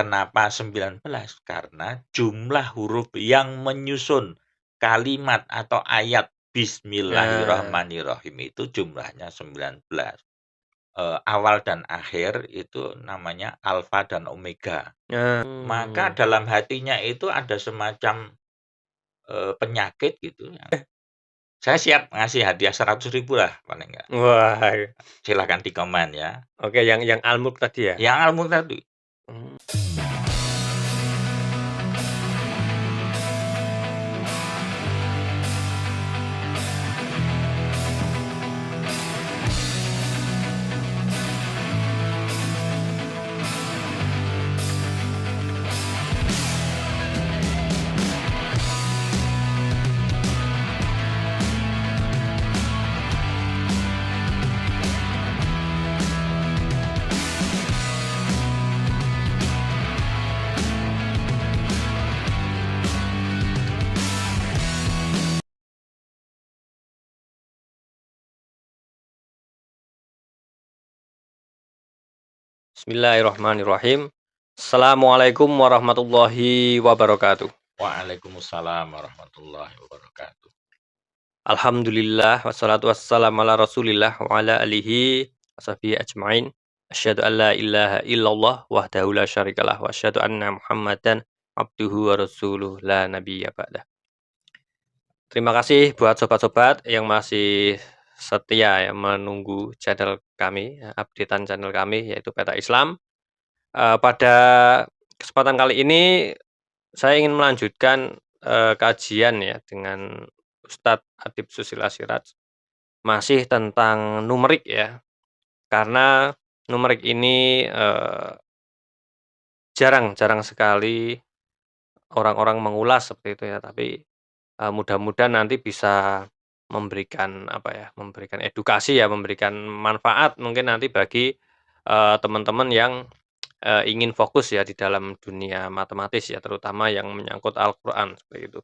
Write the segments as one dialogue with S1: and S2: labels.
S1: Kenapa 19? Karena jumlah huruf yang menyusun kalimat atau ayat
S2: Nah.
S1: Bismillahirrahmanirrahim itu jumlahnya 19. Awal dan akhir itu namanya alfa dan omega. Maka dalam hatinya itu ada semacam, penyakit gitu yang saya siap ngasih hadiah 100.000 lah paling enggak.
S2: Wah.
S1: Silakan di komen ya.
S2: Oke, yang Al-Mulk tadi ya?
S1: Yang Al-Mulk tadi.
S2: Bismillahirrahmanirrahim. Assalamualaikum warahmatullahi wabarakatuh.
S1: Waalaikumsalam warahmatullahi wabarakatuh.
S2: Alhamdulillah wassalatu wassalamu ala Rasulillah wa ala alihi washabihi ajmain. Asyhadu an la ilaha illallah wahdahu la syarikalah wa asyhadu anna Muhammadan abduhu wa rasuluh la nabiyya ba'dah. Terima kasih buat sobat-sobat yang masih setia ya menunggu channel kami, updatean channel kami yaitu Peta Islam. Pada kesempatan kali ini saya ingin melanjutkan kajian ya dengan Ustadz Adib Susila Siraj masih tentang numerik ya, karena numerik ini jarang sekali orang-orang mengulas seperti itu ya, tapi mudah-mudahan nanti bisa memberikan apa ya, memberikan edukasi ya, memberikan manfaat mungkin nanti bagi teman-teman yang ingin fokus ya di dalam dunia matematis ya, terutama yang menyangkut Al-Qur'an seperti itu.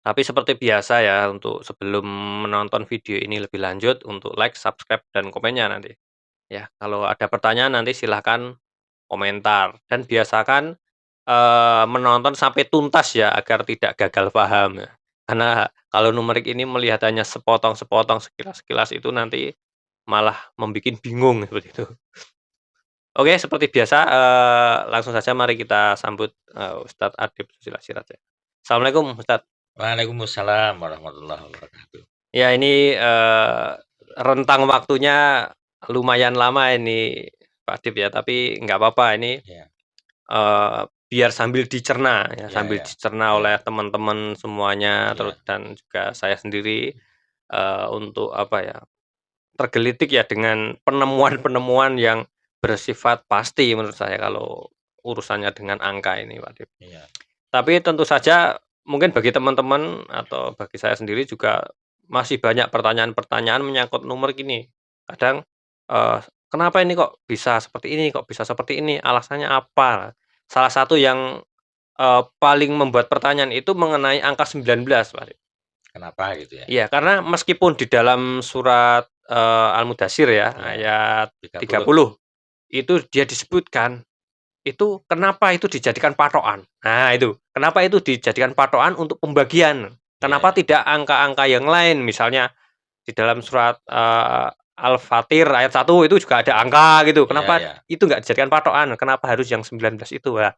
S2: Tapi seperti biasa ya, untuk sebelum menonton video ini lebih lanjut, untuk like, subscribe, dan komennya nanti. Ya, kalau ada pertanyaan nanti silahkan komentar dan biasakan menonton sampai tuntas ya agar tidak gagal paham ya. Karena kalau numerik ini melihat hanya sepotong-sepotong, sekilas-sekilas itu nanti malah membuat bingung seperti itu. Oke, seperti biasa langsung saja mari kita sambut Ustadz Adib Susila Siraj ya. Assalamualaikum Ustadz.
S1: Waalaikumsalam warahmatullahi wabarakatuh.
S2: Ya ini rentang waktunya lumayan lama ini Pak Adib ya, tapi nggak apa-apa ini
S1: Ya.
S2: biar sambil dicerna ya, sambil
S1: Ya.
S2: dicerna
S1: Ya.
S2: oleh teman-teman semuanya
S1: Ya.
S2: dan juga saya sendiri untuk apa ya, tergelitik ya dengan penemuan-penemuan yang bersifat pasti menurut saya kalau urusannya dengan angka ini Pak Adib.
S1: Ya.
S2: Tapi tentu saja mungkin bagi teman-teman atau bagi saya sendiri juga masih banyak pertanyaan-pertanyaan menyangkut numerik ini. Kadang kenapa ini kok bisa seperti ini, kok bisa seperti ini, alasannya apa? Salah satu yang paling membuat pertanyaan itu mengenai angka 19 Pak Adib.
S1: Kenapa gitu ya?
S2: Iya, karena meskipun di dalam surat Al-Mudatsir ya,
S1: Ya.
S2: ayat 30 itu dia disebutkan itu kenapa itu dijadikan patokan. Nah itu, kenapa itu dijadikan patokan untuk pembagian? Kenapa tidak angka-angka yang lain? Misalnya di dalam surat Al-Fatir ayat 1 itu juga ada angka gitu. Kenapa itu nggak dijadikan patokan? Kenapa harus yang 19 itu? Nah,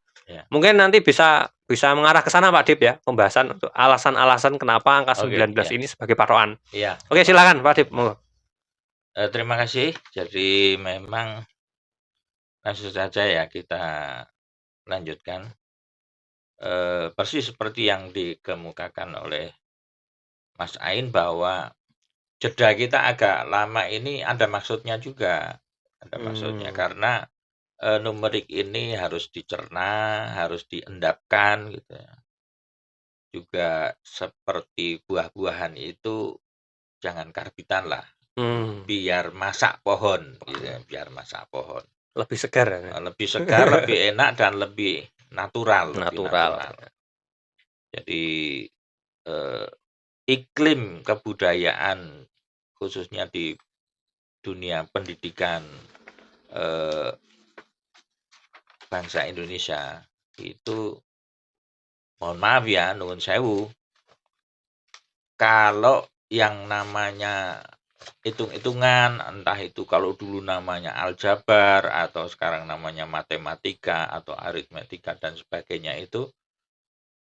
S2: mungkin nanti bisa mengarah ke sana Pak Adib ya, pembahasan untuk alasan-alasan kenapa angka 19 ini sebagai patokan.
S1: Iya.
S2: Oke, silakan Pak Adib.
S1: Terima kasih. Jadi memang langsung saja ya kita lanjutkan. Persis seperti yang dikemukakan oleh Mas Ain bahwa jeda kita agak lama ini ada maksudnya juga. Ada maksudnya karena numerik ini harus dicerna, harus diendapkan gitu ya. Juga seperti buah-buahan itu jangan karbitan lah. Biar masak pohon gitu ya, biar masak pohon.
S2: Lebih segar ya.
S1: Lebih segar, lebih enak dan lebih natural. Jadi iklim kebudayaan khususnya di dunia pendidikan bangsa Indonesia itu, mohon maaf ya, nuwun sewu, kalau yang namanya hitung-hitungan, entah itu kalau dulu namanya aljabar atau sekarang namanya matematika atau aritmetika dan sebagainya itu,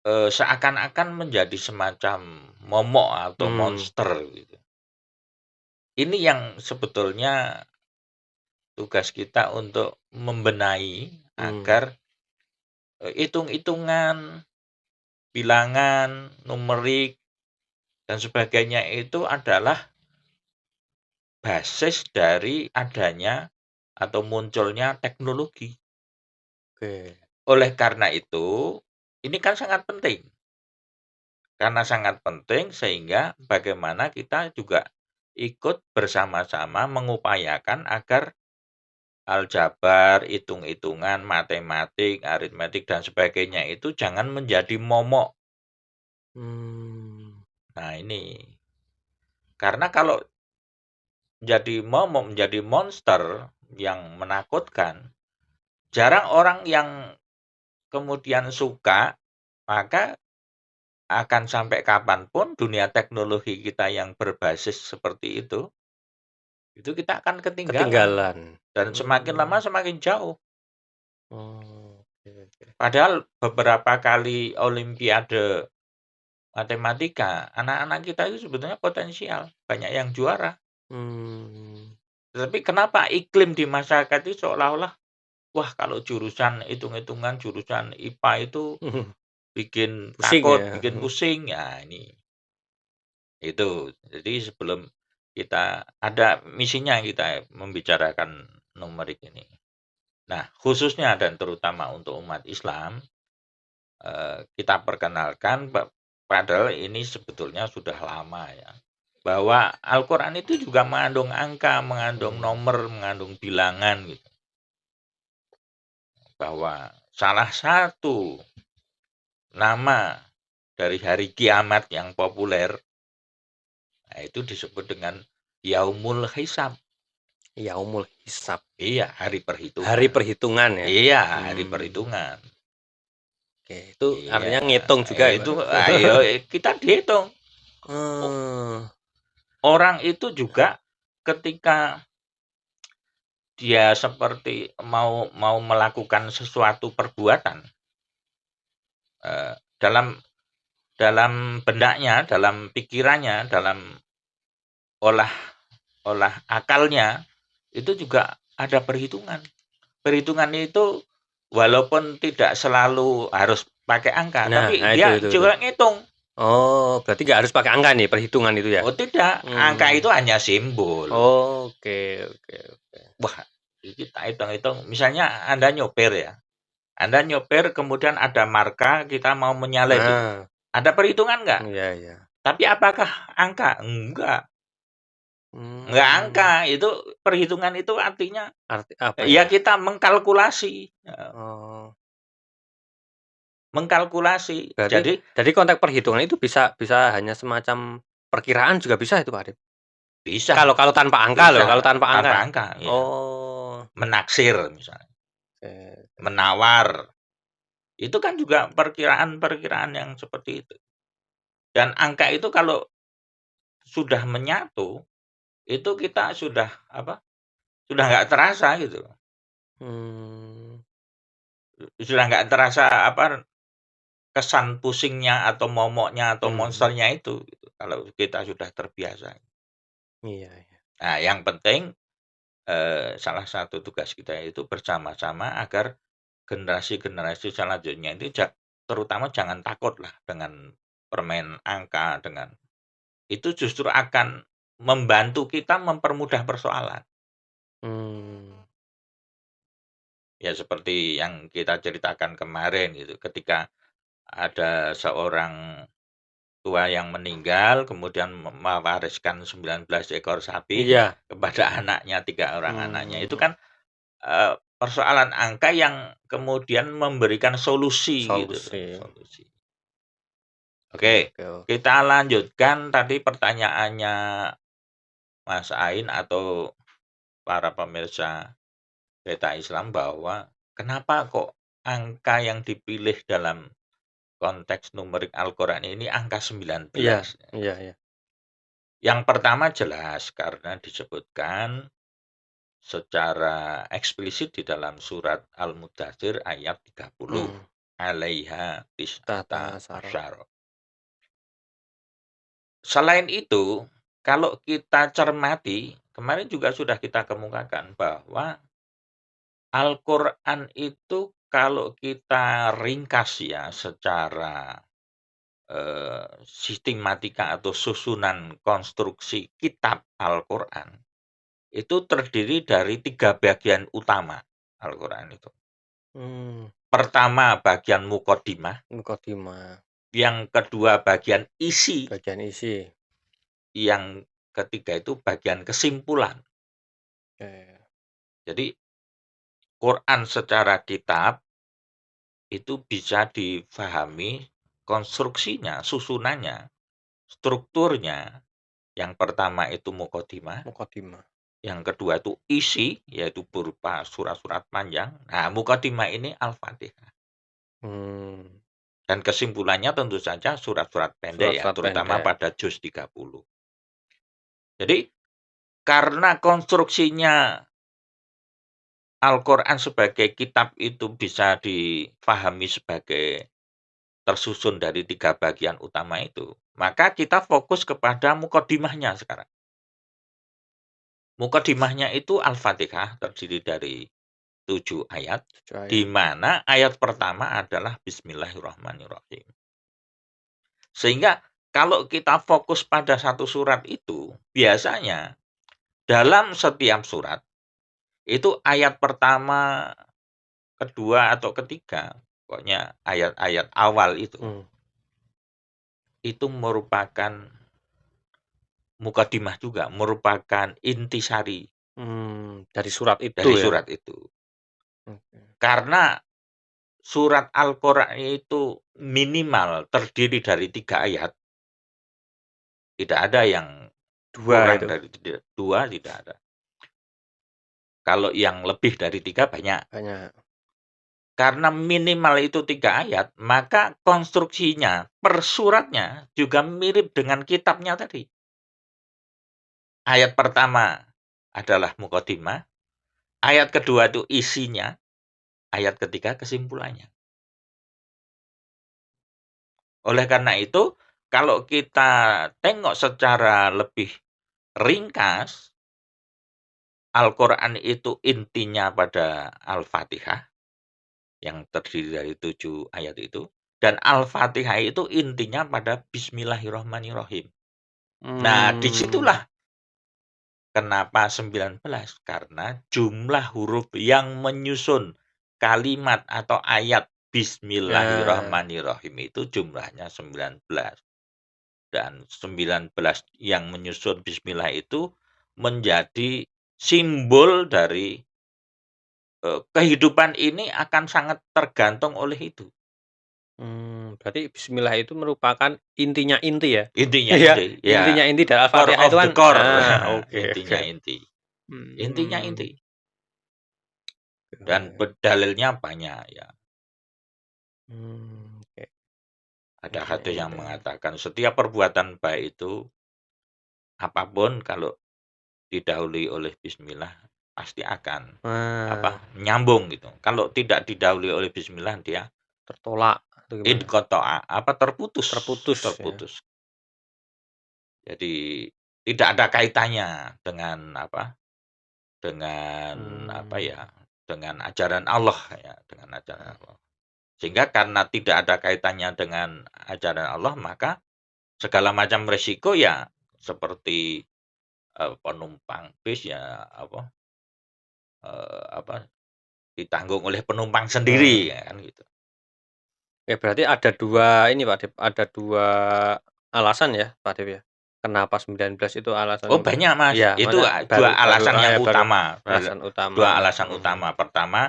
S1: seakan-akan menjadi semacam momok atau
S2: Hmm.
S1: monster gitu. Ini yang sebetulnya tugas kita untuk membenahi
S2: Hmm.
S1: agar, hitung-hitungan, bilangan, numerik, dan sebagainya itu adalah basis dari adanya atau munculnya teknologi.
S2: Oke.
S1: Oleh karena itu, ini kan sangat penting. Karena sangat penting sehingga bagaimana kita juga ikut bersama-sama mengupayakan agar aljabar, hitung-hitungan, matematik, aritmetik, dan sebagainya itu jangan menjadi momok.
S2: Hmm.
S1: Nah ini, karena kalau jadi momok, menjadi monster yang menakutkan, jarang orang yang kemudian suka, maka akan sampai kapanpun dunia teknologi kita yang berbasis seperti itu kita akan ketinggalan.
S2: Ketinggalan.
S1: Dan semakin lama
S2: Hmm.
S1: semakin jauh.
S2: Oh, oke oke.
S1: Padahal beberapa kali olimpiade matematika, anak-anak kita itu sebetulnya potensial, banyak yang juara.
S2: Hmm.
S1: Tetapi kenapa iklim di masyarakat itu seolah-olah, wah kalau jurusan hitung-hitungan, jurusan IPA itu bikin
S2: Pusing
S1: takut,
S2: ya?
S1: bikin pusing. Ya ini, itu. Jadi sebelum kita ada misinya kita membicarakan numerik ini. Nah, khususnya dan terutama untuk umat Islam, kita perkenalkan padahal ini sebetulnya sudah lama ya, bahwa Al-Quran itu juga mengandung angka, mengandung
S2: Hmm.
S1: nomor, mengandung bilangan gitu. Bahwa salah satu nama dari hari kiamat yang populer, nah itu disebut dengan Yaumul Hisab.
S2: Yaumul Hisab.
S1: Iya, hari
S2: Hari
S1: perhitungan.
S2: perhitungan ya?
S1: Iya, hari
S2: Hmm.
S1: perhitungan.
S2: Oke, itu
S1: Iya,
S2: artinya ngitung juga ya, Pak?
S1: itu ayo kita dihitung.
S2: Oh.
S1: Orang itu juga ketika dia seperti mau mau melakukan sesuatu perbuatan, dalam dalam bendaknya, dalam pikirannya, dalam olah olah akalnya, itu juga ada perhitungan. Perhitungan itu walaupun tidak selalu harus pakai angka, tapi
S2: Nah,
S1: dia
S2: itu.
S1: juga ngitung.
S2: Oh, berarti nggak harus pakai angka nih perhitungan itu ya?
S1: Oh tidak, angka
S2: Hmm.
S1: itu hanya simbol.
S2: Oke oke oke.
S1: Wah, kita hitung-hitung, misalnya Anda nyopir ya, Anda nyopir kemudian ada marka kita mau menyalip itu.
S2: Nah,
S1: Ada perhitungan nggak?
S2: iya iya.
S1: Tapi apakah angka? Enggak. Enggak angka,
S2: Hmm.
S1: itu perhitungan itu artinya
S2: Arti apa
S1: ya
S2: ya?
S1: kita mengkalkulasi,
S2: Oh,
S1: mengkalkulasi.
S2: berarti
S1: Jadi
S2: jadi konteks perhitungan itu bisa bisa hanya semacam perkiraan juga bisa itu, Pak Arif?
S1: bisa,
S2: Kalau kalau tanpa angka loh,
S1: bisa
S2: kalau tanpa
S1: tanpa
S2: angka?
S1: angka, ya.
S2: Oh,
S1: Menaksir misalnya,
S2: oke.
S1: menawar, itu kan juga perkiraan-perkiraan yang seperti itu. Dan angka itu kalau sudah menyatu, itu kita sudah apa, sudah nggak terasa gitu.
S2: Hmm.
S1: Sudah nggak terasa apa, kesan pusingnya atau momoknya atau
S2: Hmm.
S1: monsternya itu, gitu, kalau kita sudah terbiasa.
S2: Iya iya.
S1: Nah, yang penting, salah satu tugas kita itu bersama-sama agar generasi-generasi selanjutnya itu terutama jangan takutlah dengan permain angka, dengan itu justru akan membantu kita mempermudah persoalan.
S2: Hmm.
S1: Ya seperti yang kita ceritakan kemarin gitu, ketika ada seorang tua yang meninggal kemudian mewariskan 19 ekor sapi
S2: Iya.
S1: kepada anaknya, 3 orang anaknya. Itu
S2: Hmm.
S1: kan, persoalan angka yang kemudian memberikan solusi gitu loh,
S2: Solusi.
S1: solusi.
S2: Oke
S1: Oke,
S2: oke oke.
S1: kita lanjutkan tadi pertanyaannya Mas Ain atau para pemirsa Beta Islam bahwa kenapa kok angka yang dipilih dalam konteks numerik Al-Quran ini angka 19?
S2: Iya iya iya.
S1: Yang pertama jelas karena disebutkan secara eksplisit di dalam surat Al-Mudaththir ayat 30,
S2: Mmm,
S1: 'alaiha
S2: Tata
S1: tis'ata
S2: Saro.
S1: asyara. Selain itu, kalau kita cermati, kemarin juga sudah kita kemukakan bahwa Al-Quran itu kalau kita ringkas ya secara sistematika atau susunan konstruksi kitab Al-Quran, itu terdiri dari 3 bagian utama Al-Quran itu.
S2: Mmm,
S1: Pertama bagian muqaddimah,
S2: Muqaddimah,
S1: yang kedua bagian isi,
S2: bagian isi.
S1: yang ketiga itu bagian kesimpulan.
S2: Oke.
S1: Jadi Quran secara kitab itu bisa difahami konstruksinya, susunannya, strukturnya. Yang pertama itu muqaddimah,
S2: Muqaddimah.
S1: yang kedua itu isi, yaitu berupa surat-surat panjang. Nah, muqaddimah ini Al-Fatihah.
S2: Mmm,
S1: Dan kesimpulannya tentu saja surat-surat pendek ya,
S2: Surat-surat
S1: terutama
S2: pendek.
S1: pada juz 30. Jadi, karena konstruksinya Al-Quran sebagai kitab itu bisa difahami sebagai tersusun dari 3 bagian utama itu, maka kita fokus kepada muqaddimahnya sekarang. Muqaddimahnya itu Al-Fatihah terdiri dari 7 ayat,
S2: 7
S1: di
S2: ayat.
S1: mana ayat pertama adalah Bismillahirrahmanirrahim. Sehingga kalau kita fokus pada satu surat itu, biasanya dalam setiap surat, itu ayat pertama, kedua, atau ketiga, pokoknya ayat-ayat awal
S2: Mmm,
S1: itu merupakan mukaddimah juga, merupakan intisari
S2: dari surat itu
S1: dari
S2: ya?
S1: surat itu.
S2: Oke.
S1: Karena surat Al-Quran itu minimal terdiri dari 3 ayat, tidak ada yang
S2: 2
S1: kurang
S2: itu,
S1: dari 2, tidak ada. Kalau yang lebih dari 3 banyak.
S2: banyak.
S1: Karena minimal itu 3 ayat, maka konstruksinya, per suratnya juga mirip dengan kitabnya tadi. Ayat pertama adalah muqaddimah, ayat kedua itu isinya, ayat ketiga kesimpulannya. Oleh karena itu, kalau kita tengok secara lebih ringkas, Al-Quran itu intinya pada Al-Fatihah, yang terdiri dari 7 ayat itu, dan Al-Fatihah itu intinya pada Bismillahirrahmanirrahim. Nah,
S2: Mmm,
S1: disitulah kenapa 19, karena jumlah huruf yang menyusun kalimat atau ayat
S2: nah,
S1: Bismillahirrahmanirrahim itu jumlahnya 19. Dan 19 yang menyusun bismillah itu menjadi simbol dari, kehidupan ini akan sangat tergantung oleh itu.
S2: Berarti bismillah itu merupakan intinya inti ya?
S1: Intinya
S2: Iya,
S1: inti, ya,
S2: intinya inti dari
S1: core
S2: Al-Fatihah
S1: of
S2: itu
S1: the
S2: kan
S1: core,
S2: oke oke.
S1: intinya inti. Intinya
S2: Mmm,
S1: inti. Dan
S2: oke.
S1: dalilnya banyak ya.
S2: Oke,
S1: Ada
S2: intinya
S1: hadis yang
S2: inti.
S1: mengatakan setiap perbuatan baik itu, apapun kalau didahului oleh bismillah pasti akan apa,
S2: Nah,
S1: nyambung gitu. Kalau tidak didahului oleh bismillah dia
S2: tertolak atau gimana?
S1: inqata'a, apa, terputus
S2: Terputus ya?
S1: terputus. Jadi tidak ada kaitannya dengan apa, dengan apa
S2: Mmm,
S1: ya, dengan ajaran Allah ya, dengan ajaran Allah. Sehingga karena tidak ada kaitannya dengan ajaran Allah, maka segala macam resiko ya seperti, penumpang bis ya apa, ditanggung oleh penumpang sendiri
S2: nah.
S1: ya kan gitu.
S2: Ya berarti ada 2 ini Pak Dep, ada 2 alasan ya Pak Dep ya? Kenapa 19 itu
S1: Oh
S2: alasan
S1: banyak Mas,
S2: iya
S1: itu,
S2: maksudnya
S1: 2
S2: baru baru
S1: alasan
S2: oh
S1: yang
S2: ya baru
S1: utama,
S2: alasan utama,
S1: 2 alasan utama. Pertama,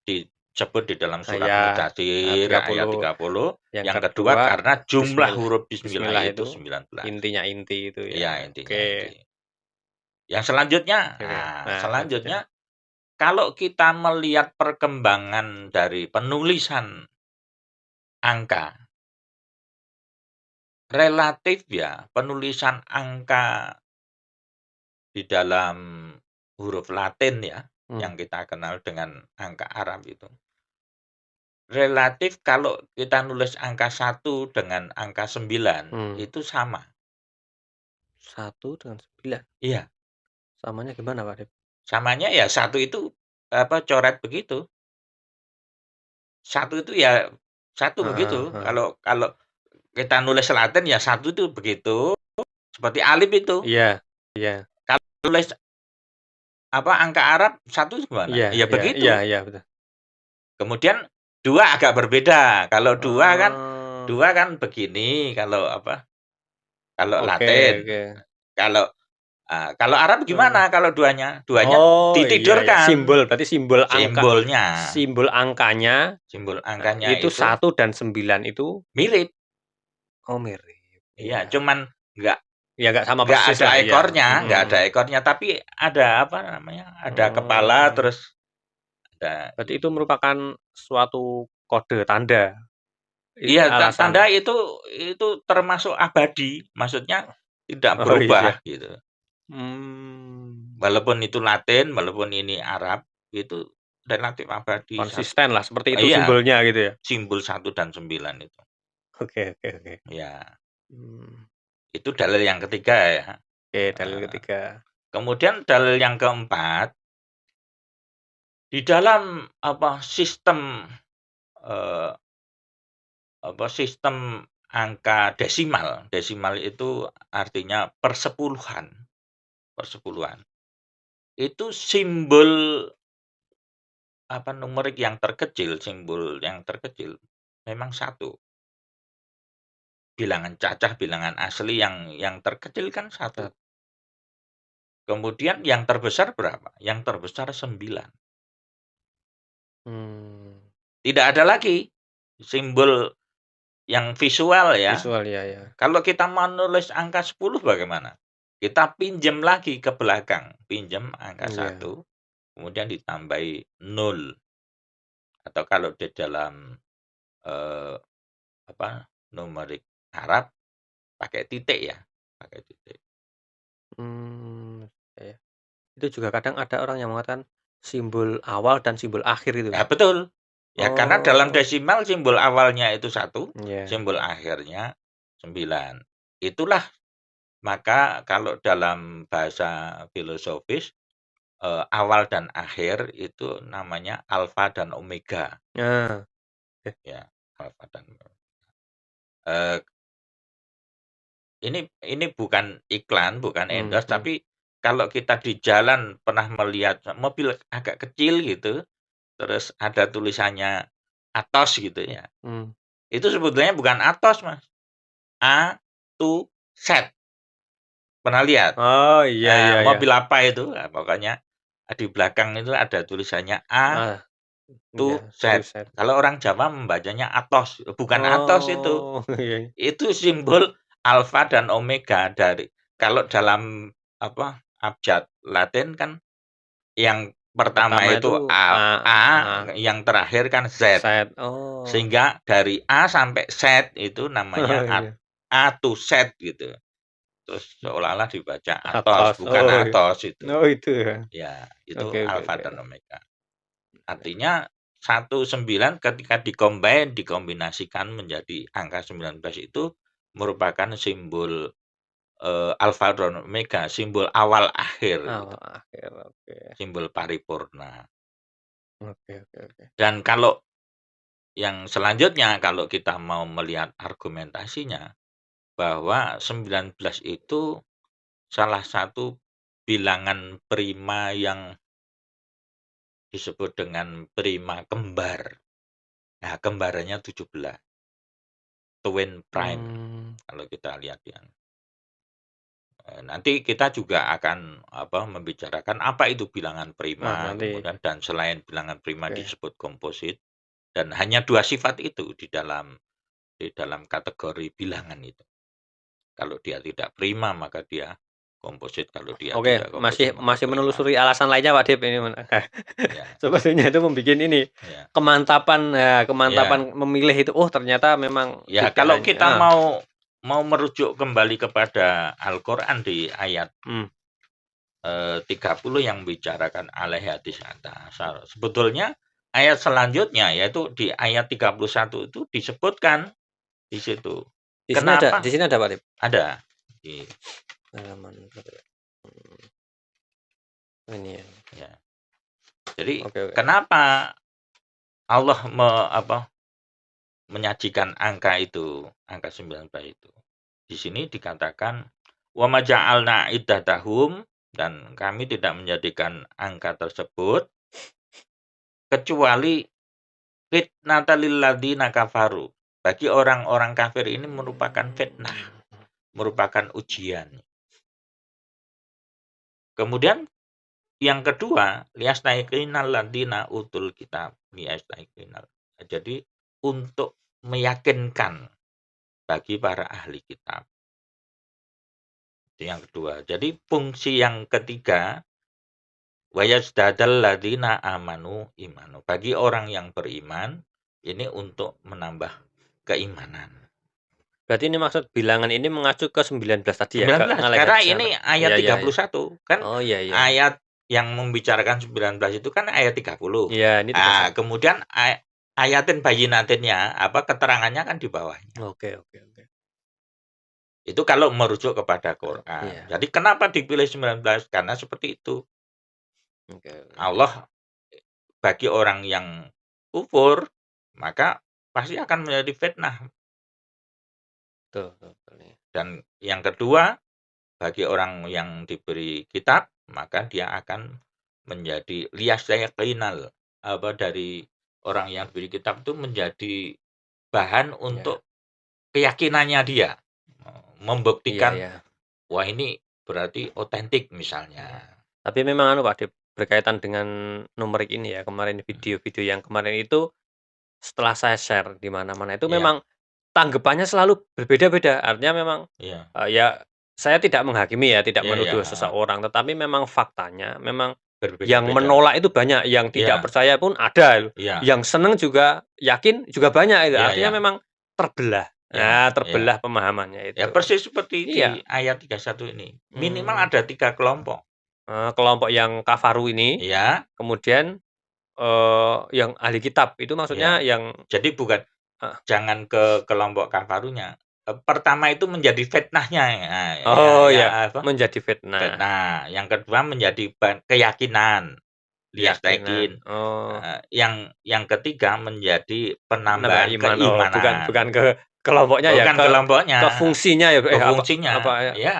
S1: disebut di dalam surat
S2: ayat,
S1: Mudatsir ayat
S2: 30,
S1: 30,
S2: yang
S1: yang kedua
S2: kedua
S1: karena jumlah
S2: bismillah
S1: huruf bismillah
S2: bismillah
S1: itu
S2: itu
S1: 19.
S2: intinya inti itu
S1: Iya,
S2: ya,
S1: intinya
S2: oke
S1: inti. Yang selanjutnya,
S2: oke. Nah selanjutnya?
S1: selanjutnya kalau kita melihat perkembangan dari penulisan angka, relatif ya, penulisan angka di dalam huruf Latin ya, yang kita kenal dengan angka Arab itu. Relatif kalau kita nulis angka 1 dengan angka 9 itu sama.
S2: 1 dengan 9.
S1: Iya.
S2: Samanya gimana, Pak Dep?
S1: Samanya ya 1 itu coret begitu. 1 itu ya 1 begitu. Kalau kalau kita nulis Latin ya 1 itu begitu, seperti alif itu.
S2: Iya, iya.
S1: Kalau nulis angka Arab 1 gimana?
S2: Iya,
S1: Ya
S2: iya, iya,
S1: begitu.
S2: iya, betul.
S1: Kemudian 2 agak berbeda. Kalau 2 kan
S2: Oh.
S1: begini kalau kalau
S2: Oke,
S1: Latin.
S2: oke.
S1: Kalau Arab gimana kalau 2-nya? 2-nya
S2: Oh, iya, ya.
S1: ditidurkan
S2: Simbol, berarti simbol angka,
S1: simbolnya.
S2: simbol angkanya
S1: Simbol angkanya
S2: itu
S1: itu
S2: 1 dan 9 itu
S1: mirip.
S2: oh mirip,
S1: Iya,
S2: iya.
S1: cuman nggak
S2: Ya nggak sama
S1: nggak
S2: persis
S1: ada
S2: lah, iya.
S1: ekornya, tapi ada ada kepala
S2: Oh.
S1: terus ada
S2: Berarti itu merupakan suatu kode tanda,
S1: iya,
S2: alasan
S1: tanda itu termasuk abadi, maksudnya tidak
S2: oh iya.
S1: berubah gitu. Walaupun itu Latin, walaupun ini Arab, itu relatif abadi.
S2: Konsisten lah, seperti itu
S1: Iya,
S2: simbolnya gitu ya?
S1: simbol 1 dan 9 itu.
S2: Oke, oke, oke.
S1: Ya,
S2: Mmm,
S1: itu dalil yang ketiga ya.
S2: oke, dalil ketiga.
S1: Kemudian dalil yang keempat, di dalam sistem eee, sistem angka desimal. Desimal itu artinya persepuluhan, persepuluhan. Itu simbol numerik yang terkecil, simbol yang terkecil memang 1. Bilangan cacah, bilangan asli yang terkecil kan 1. Kemudian yang terbesar berapa? Yang terbesar 9. Tidak ada lagi simbol yang visual ya.
S2: Visual, ya, ya.
S1: Kalau kita mau nulis angka 10 bagaimana? Kita pinjam lagi ke belakang, pinjam angka 1, kemudian ditambahi 0. Atau kalau di dalam numerik Arab pakai titik ya, pakai titik.
S2: Ya. Itu juga kadang ada orang yang mengatakan simbol awal dan simbol akhir itu,
S1: Ya
S2: Pak?
S1: betul. Ya karena dalam
S2: Oh.
S1: desimal simbol awalnya itu 1,
S2: Iya.
S1: simbol akhirnya 9. Itulah maka kalau dalam bahasa filosofis awal dan akhir itu namanya alfa dan omega.
S2: Nah.
S1: Ya, alfa dan eee, ini bukan iklan, bukan endorse, tapi kalau kita di jalan pernah melihat mobil agak kecil gitu, terus ada tulisannya Atos gitu ya. Itu sebetulnya bukan Atos, Mas. A to Z. Pernah lihat?
S2: Oh, iya, iya, iya.
S1: Mobil apa itu? Nah, pokoknya di belakang itu ada tulisannya A to
S2: Iya,
S1: Z.
S2: tulisan.
S1: Kalau orang Jawa membacanya Atos, bukan Atos itu.
S2: Oh, iya.
S1: Itu simbol alfa dan omega dari kalau dalam abjad Latin kan yang pertama
S2: Pertama
S1: itu
S2: itu
S1: A, yang terakhir kan Z.
S2: Z. Oh.
S1: Sehingga dari A sampai Z itu namanya
S2: Oh, iya.
S1: A to Z gitu. Terus seolah-olah dibaca Atos,
S2: Atos.
S1: bukan
S2: Oh, iya.
S1: Atos itu.
S2: Oh, itu ya?
S1: Ya, itu
S2: Oke, oke,
S1: alfa
S2: oke.
S1: dan omega. Artinya 19 ketika dikombinasikan menjadi angka 19 itu merupakan simbol alfa dan omega, simbol awal akhir gitu.
S2: Awal akhir, oke.
S1: Simbol paripurna.
S2: Oke, oke, oke.
S1: Dan kalau yang selanjutnya kalau kita mau melihat argumentasinya bahwa 19 itu salah satu bilangan prima yang disebut dengan prima kembar. Nah, kembarannya 17. Twin prime kalau kita lihat ya. Nanti kita juga akan membicarakan apa itu bilangan prima,
S2: nanti.
S1: kemudian dan selain bilangan prima disebut komposit dan hanya 2 sifat itu di dalam kategori bilangan itu. Kalau dia tidak prima maka dia komposit kalau dia
S2: Oke,
S1: tidak komposit
S2: masih
S1: maka
S2: masih
S1: beriman.
S2: menelusuri alasan lainnya Pak Dip ini
S1: Ya,
S2: sepertinya itu membikin ini,
S1: ya,
S2: kemantapan
S1: ya,
S2: memilih itu, oh ternyata memang
S1: ya.
S2: tidak
S1: Kalau
S2: hanya
S1: kita mau merujuk kembali kepada Al-Quran di ayat
S2: hmm,
S1: 30 yang membicarakan alaihi hadis atas. Sebetulnya ayat selanjutnya yaitu di ayat 31 itu disebutkan di situ.
S2: di
S1: Kenapa?
S2: sini ada Pak Dip?
S1: Ada. Di,
S2: Halaman berapa ya? Ini ya.
S1: ya. Jadi
S2: Oke oke.
S1: kenapa Allah menyajikan angka itu, angka 19 itu. Di sini dikatakan wa ma ja'alna iddatahum dan kami tidak menjadikan angka tersebut kecuali fitnatal lil ladzina kafaru. Bagi orang-orang kafir ini merupakan fitnah, merupakan ujian. Kemudian yang kedua, liyastaiqinal ladzina utul kitab, liyastaiqinal. Jadi untuk meyakinkan bagi para ahli kitab. Itu yang kedua. Jadi fungsi yang ketiga, wayazdadal ladzina amanu imanu. Bagi orang yang beriman, ini untuk menambah keimanan.
S2: Berarti ini maksud bilangan ini mengacu ke 19 tadi ya, ke
S1: 19,
S2: alaihi
S1: karena
S2: hadis
S1: ini ayat
S2: iya, iya.
S1: 31. Kan
S2: Oh iya iya.
S1: ayat yang membicarakan 19 itu kan ayat 30.
S2: Iya, ini 31.
S1: Kemudian ayatin bayinatinnya, keterangannya kan di bawahnya.
S2: Oke oke oke.
S1: Itu kalau merujuk kepada Quran.
S2: Iya.
S1: Jadi kenapa dipilih 19? Karena seperti itu.
S2: Oke.
S1: Allah bagi orang yang kufur, maka pasti akan menjadi fitnah.
S2: Betul, betul nih.
S1: Dan yang kedua, bagi orang yang diberi kitab, maka dia akan menjadi liyastayqinal dari orang yang diberi kitab itu menjadi bahan untuk keyakinannya dia. Membuktikan,
S2: Iya.
S1: wah ini berarti otentik misalnya.
S2: Tapi memang Pak Dip, berkaitan dengan numerik ini ya, kemarin video-video yang kemarin itu setelah saya share di mana-mana itu
S1: Iya,
S2: memang tanggapannya selalu berbeda-beda. Artinya memang,
S1: iya,
S2: ya saya tidak menghakimi ya, tidak
S1: iya, iya,
S2: menuduh seseorang, tetapi memang faktanya memang yang
S1: berbeda-beda.
S2: menolak itu banyak, yang tidak
S1: Iya,
S2: percaya pun ada,
S1: iya,
S2: yang seneng juga, yakin juga banyak itu.
S1: iya,
S2: Artinya
S1: iya,
S2: memang terbelah.
S1: iya,
S2: Nah,
S1: iya.
S2: terbelah pemahamannya
S1: Ya
S2: itu.
S1: persis seperti di
S2: Iya,
S1: ayat 31 ini. Minimal
S2: mmm,
S1: ada 3 kelompok.
S2: kelompok yang kafaru ini,
S1: Iya,
S2: kemudian, yang ahli kitab itu maksudnya
S1: iya.
S2: yang
S1: Jadi
S2: heeh.
S1: jangan ke kelompok kafarunya. Pertama itu menjadi fitnahnya,
S2: Oh
S1: ya
S2: ya, menjadi fitnah,
S1: fitnah. Yang kedua menjadi keyakinan,
S2: keyakinan.
S1: liyastaiqin.
S2: Oh,
S1: Yang ketiga menjadi
S2: menambah
S1: penambahan
S2: iman. Oh, bukan
S1: keimanan.
S2: bukan ke kelompoknya ya,
S1: Bukan
S2: ke
S1: kelompoknya,
S2: fungsinya ya,
S1: ke
S2: apa
S1: fungsinya.
S2: apa ya,
S1: Ya,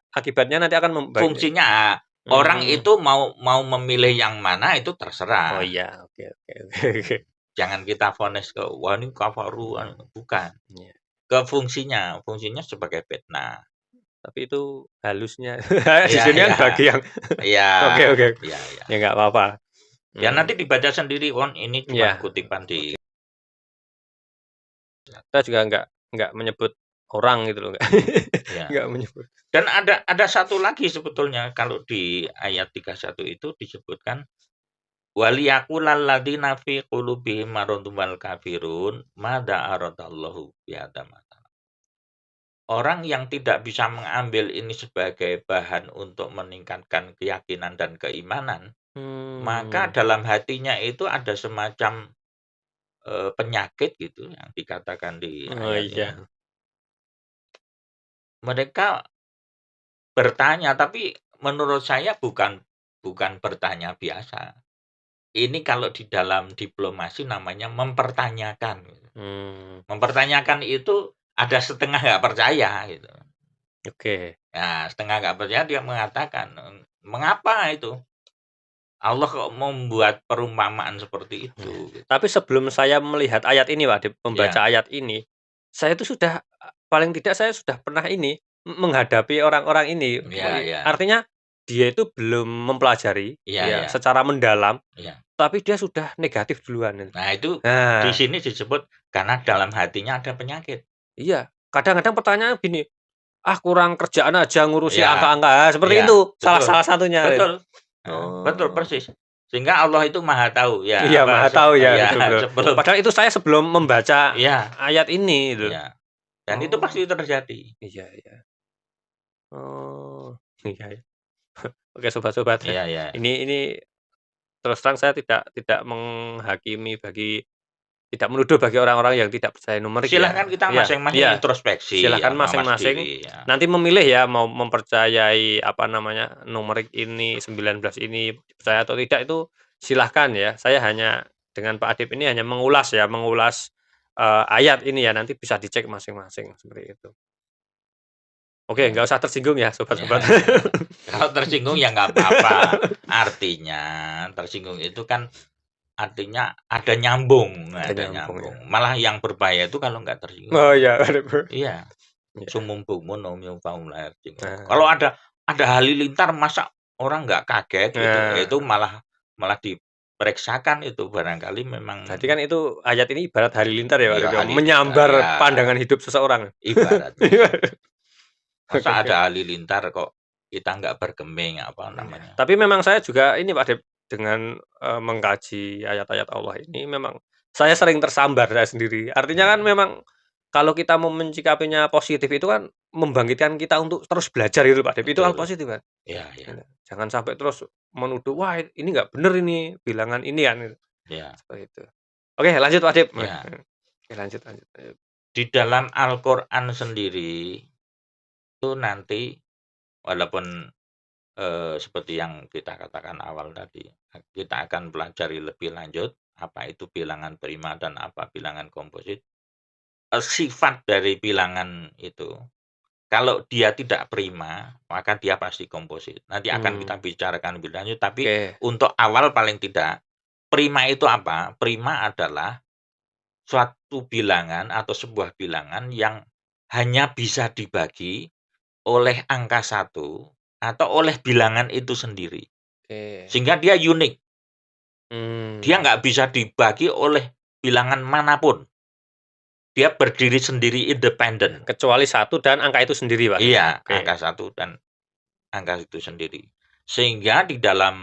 S2: akibatnya nanti akan
S1: fungsinya. Orang
S2: mmm,
S1: itu mau memilih yang mana itu
S2: oh
S1: terserah.
S2: iya, oke oke oke oke.
S1: Jangan kita vonis ke, wah ini kafaru, bukan.
S2: Iya,
S1: Ke fungsinya sebagai fitnah.
S2: tapi itu halusnya di
S1: Iya,
S2: sini kan
S1: iya,
S2: bagi yang
S1: iya,
S2: oke oke,
S1: iya, iya.
S2: ya nggak apa-apa.
S1: Ya nanti dibaca sendiri, ini cuma
S2: Iya,
S1: kutipan
S2: oke.
S1: di.
S2: Kita juga nggak menyebut orang gitu loh, nggak
S1: Ya.
S2: nggak menyebut.
S1: Dan ada satu lagi sebetulnya kalau di ayat 31 itu disebutkan waliyaqulal ladzina fi qulubihim maradun wal kafirun madza aradallahu bihadzal matsal. Orang yang tidak bisa mengambil ini sebagai bahan untuk meningkatkan keyakinan dan keimanan, maka
S2: Mmm,
S1: dalam hatinya itu ada semacam penyakit gitu yang dikatakan di
S2: oh
S1: ayat ini.
S2: iya.
S1: Mereka bertanya, tapi menurut saya bukan bertanya biasa. Ini kalau di dalam diplomasi namanya mempertanyakan gitu.
S2: Mmm,
S1: Mempertanyakan itu ada setengah nggak percaya gitu.
S2: oke.
S1: Nah, setengah nggak percaya dia mengatakan, "Mengapa itu? Allah kok membuat perumpamaan seperti
S2: Iya.
S1: itu?" Gitu.
S2: Tapi sebelum saya melihat ayat ini Pak, membaca
S1: Ya,
S2: ayat ini, saya itu sudah paling tidak saya sudah pernah ini, menghadapi orang-orang ini.
S1: ya, ya,
S2: Artinya dia itu belum mempelajari,
S1: iya,
S2: ya,
S1: iya,
S2: secara mendalam,
S1: iya.
S2: tapi dia sudah negatif duluan itu.
S1: Nah, itu di
S2: Nah,
S1: sini disebut karena dalam hatinya ada penyakit.
S2: iya, kadang-kadang pertanyaan gini, "Ah, kurang kerjaan aja ngurusi
S1: Ya,
S2: angka-angka." Seperti
S1: ya,
S2: itu salah
S1: betul,
S2: salah satunya.
S1: betul, betul
S2: Oh.
S1: persis. Sehingga Allah itu Maha Tahu ya,
S2: Iya,
S1: apa,
S2: Maha tahu ya,
S1: ya
S2: betul betul.
S1: sebelum
S2: Padahal itu saya sebelum membaca
S1: iya,
S2: ayat ini itu.
S1: iya, dan itu
S2: Oh,
S1: pasti terjadi.
S2: iya iya. Oh, iya iya. Oke, sobat-sobat,
S1: Iya, iya.
S2: ini terus terang saya tidak menghakimi tidak menuduh bagi orang-orang yang tidak percaya numerik
S1: Silahkan
S2: ya.
S1: kita
S2: Iya
S1: masing-masing
S2: iya,
S1: introspeksi,
S2: silahkan
S1: ya, mawas
S2: masing-masing
S1: diri, ya.
S2: nanti memilih ya mau mempercayai, apa namanya, numerik ini, 19 ini, percaya atau tidak itu silahkan ya. Saya hanya dengan Pak Adip ini hanya mengulas ya, ayat ini ya, nanti bisa dicek masing-masing, seperti itu. Oke,
S1: Ya,
S2: nggak usah tersinggung ya
S1: ya,
S2: sobat-sobat.
S1: ya. Kalau tersinggung ya nggak apa-apa. Artinya tersinggung itu kan artinya
S2: Ada
S1: ada
S2: nyambung ya.
S1: nyambung. Malah yang berbahaya itu kalau nggak tersinggung.
S2: Oh iya,
S1: Iya,
S2: iya.
S1: sumum bumun om yum faum layar jinggung. Kalau
S2: Nah
S1: ada halilintar masa orang nggak kaget gitu, itu
S2: nah,
S1: malah malah diperiksakan itu barangkali memang
S2: berarti kan itu ayat ini ibarat halilintar ya Pak
S1: ya
S2: Adip ya,
S1: halilintar
S2: menyambar
S1: ya
S2: pandangan hidup seseorang.
S1: ibaratnya
S2: Iya.
S1: seperti itu.
S2: Oke
S1: Masa
S2: oke.
S1: ada halilintar kok kita nggak bergeming apa
S2: Iya.
S1: namanya.
S2: Tapi memang saya juga ini Pak Adip, dengan, mengkaji ayat-ayat Allah ini memang saya sering tersambar saya sendiri. Artinya kan
S1: Hmm,
S2: memang kalau kita mau mencikapinya positif itu kan membangkitkan kita untuk terus belajar gitu Pak Adip, itu hal
S1: betul.
S2: positif kan.
S1: Ya, ya,
S2: Gitu. Jangan sampai terus menuduh, "Wah ini nggak bener ini, bilangan ini kan," gitu,
S1: ya,
S2: seperti itu. Oke lanjut Pak Adip.
S1: ya.
S2: Oke lanjut lanjut lanjut.
S1: Di dalam Al-Qur'an sendiri itu nanti walaupun seperti yang kita katakan awal tadi, kita akan pelajari lebih lanjut, apa itu bilangan prima dan apa bilangan komposit. Sifat dari bilangan itu, kalau dia tidak prima, maka dia pasti komposit. Nanti akan kita
S2: Mmm,
S1: bicarakan lebih lanjut, tapi
S2: oke.
S1: untuk awal paling tidak, prima itu apa? Prima adalah suatu bilangan atau sebuah bilangan yang hanya bisa dibagi oleh angka satu atau oleh bilangan itu sendiri.
S2: Oke.
S1: Sehingga dia unik. Dia
S2: Mmm,
S1: nggak bisa dibagi oleh bilangan manapun. Dia berdiri sendiri independen.
S2: kecuali satu dan angka itu sendiri Pak Adip?
S1: Iya,
S2: Oke.
S1: angka satu dan angka itu sendiri. Sehingga di dalam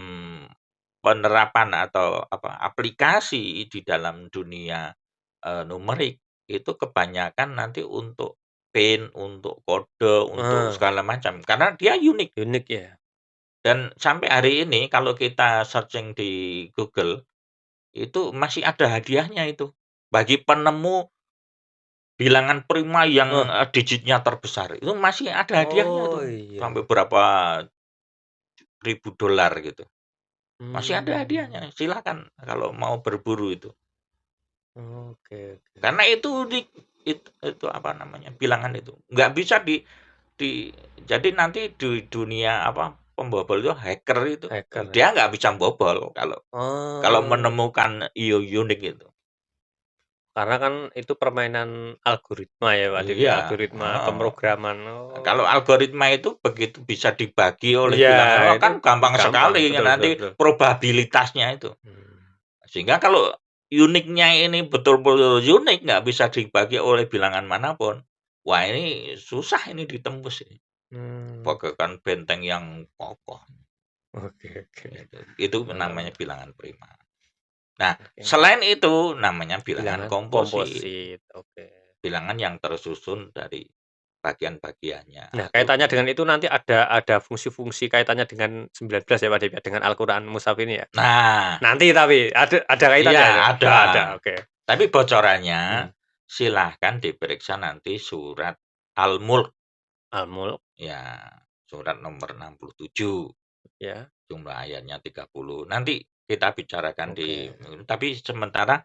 S1: penerapan atau apa, aplikasi di dalam dunia, numerik, itu kebanyakan nanti untuk PIN, untuk kode, untuk
S2: Ah,
S1: segala macam, karena dia unik.
S2: unik ya?
S1: Dan sampai hari ini kalau kita searching di Google, itu masih ada hadiahnya itu. Bagi penemu bilangan prima yang,
S2: Oh
S1: digitnya terbesar, itu masih ada hadiahnya
S2: oh
S1: tuh,
S2: iya
S1: sampai
S2: iya.
S1: berapa ribu dolar gitu. Masih ada
S2: Mmm,
S1: hadiahnya, silakan kalau mau berburu itu.
S2: oke oke.
S1: Karena itu unik, itu apa namanya, bilangan itu. Nggak bisa di jadi nanti di dunia apa, pembobol itu, hacker itu,
S2: Hacker ya?
S1: dia nggak bisa bobol kalau kalau
S2: Oh,
S1: menemukan unik itu.
S2: karena kan itu permainan algoritma ya Pak Adip ya,
S1: Iya,
S2: algoritma
S1: heeh.
S2: pemrograman.
S1: Kalau
S2: Oh,
S1: algoritma itu begitu bisa dibagi oleh
S2: iya
S1: bilangan, wah
S2: itu
S1: kan gampang
S2: gampang,
S1: sekali
S2: betul betul
S1: nanti
S2: betul.
S1: probabilitasnya itu.
S2: Mmm,
S1: Sehingga kalau uniknya ini betul-betul unik, nggak bisa dibagi oleh bilangan manapun, wah ini susah ini ditembus ini,
S2: mmm,
S1: bagaikan benteng yang kokoh,
S2: oke oke.
S1: gitu. Itu
S2: Oh,
S1: namanya bilangan prima. Nah,
S2: oke.
S1: selain itu namanya bilangan
S2: Bilangan
S1: komposit,
S2: komposit, oke.
S1: bilangan yang tersusun dari bagian-bagiannya
S2: Nah,
S1: atau
S2: kaitannya dengan itu nanti ada fungsi-fungsi kaitannya dengan 19 ya, Pak Dep, ya, dengan Al-Qur'an Mushaf ini ya?
S1: nah,
S2: Nanti tapi ada kaitannya
S1: iya
S2: itu?
S1: ada.
S2: Oh, ada, oke.
S1: Tapi bocorannya
S2: Hmm,
S1: silahkan diperiksa nanti surat Al-Mulk,
S2: Al-Mulk,
S1: ya, surat nomor 67,
S2: ya,
S1: jumlah ayatnya 30. Nanti kita bicarakan di
S2: oke.
S1: tapi sementara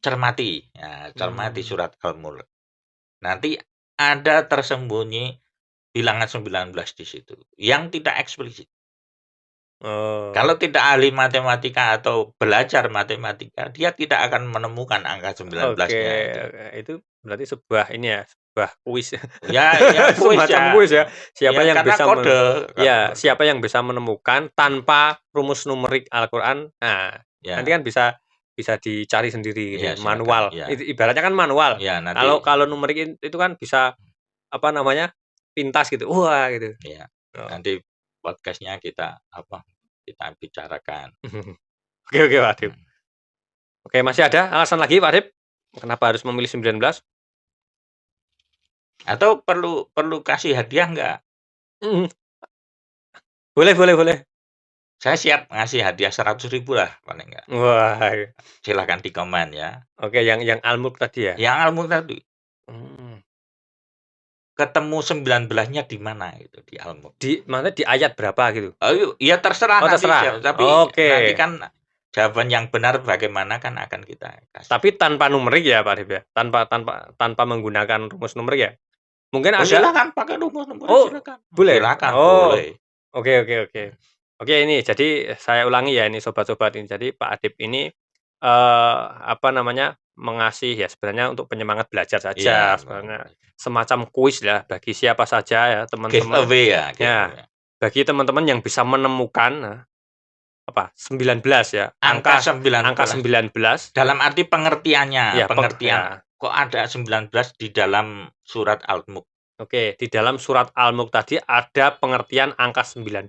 S1: cermati, ya, cermati
S2: Mmm,
S1: surat Al-Mulk. Nanti ada tersembunyi bilangan 19 di situ, yang tidak eksplisit. Kalau
S2: oh,
S1: tidak ahli matematika atau belajar matematika, dia tidak akan menemukan angka 19-nya
S2: oke
S1: itu.
S2: oke. Itu berarti sebuah ini ya, sebuah kuis ya,
S1: Ya kuis
S2: semacam
S1: ya,
S2: kuis ya, siapa
S1: ya
S2: yang
S1: karena
S2: bisa
S1: kode, karena
S2: ya,
S1: kode.
S2: siapa yang bisa menemukan tanpa rumus numerik Al-Qur'an, nah, nanti
S1: Ya,
S2: kan bisa dicari sendiri gitu
S1: ya
S2: ya,
S1: silakan,
S2: manual.
S1: ya.
S2: Ibaratnya kan manual.
S1: Ya nanti
S2: Kalau numerik itu kan bisa, apa namanya, sepintas gitu, wah gitu.
S1: Iya,
S2: Oh.
S1: nanti podcast-nya kita kita bicarakan.
S2: Oke oke Pak Adip.
S1: Mhm.
S2: Oke, masih ada alasan lagi Pak Adip, kenapa harus memilih 19?
S1: Atau perlu perlu kasih hadiah nggak?
S2: Mhm, boleh boleh boleh.
S1: Saya siap ngasih hadiah 100.000 lah paling nggak.
S2: Wah,
S1: Silahkan di komen ya.
S2: oke yang Al-Mulk tadi ya?
S1: Yang ilmu tadi,
S2: Mmm,
S1: ketemu 19-nya di mana itu di Al-Mulk.
S2: maksudnya di ayat berapa gitu?
S1: Ayo, ya terserah
S2: Oh
S1: nanti
S2: terserah?
S1: tapi
S2: Oke,
S1: nanti kan jawaban yang benar bagaimana kan akan kita kasih.
S2: tapi tanpa numerik ya Pak Adip ya? Tanpa tanpa tanpa menggunakan rumus numerik ya? Mungkin
S1: Oh
S2: ada
S1: silakan pakai rumus-rumus
S2: oh
S1: silakan.
S2: boleh?
S1: Silakan,
S2: Oh,
S1: boleh.
S2: oke oke oke. Oke ini jadi saya ulangi ya ini sobat-sobat ini, jadi Pak Adip ini, apa namanya, mengasih ya sebenarnya untuk penyemangat belajar
S1: Iya,
S2: saja sebenarnya, semacam kuis ya bagi siapa saja ya teman-teman
S1: giveaway ya,
S2: ya,
S1: giveaway.
S2: bagi teman-teman yang bisa menemukan, apa, 19 ya,
S1: Angka
S2: angka
S1: 19
S2: 19
S1: dalam arti pengertiannya,
S2: ya
S1: pengertian
S2: ya,
S1: kok ada 19 di dalam surat Al-Mulk.
S2: oke, di dalam surat Al-Mulk tadi ada pengertian angka 19.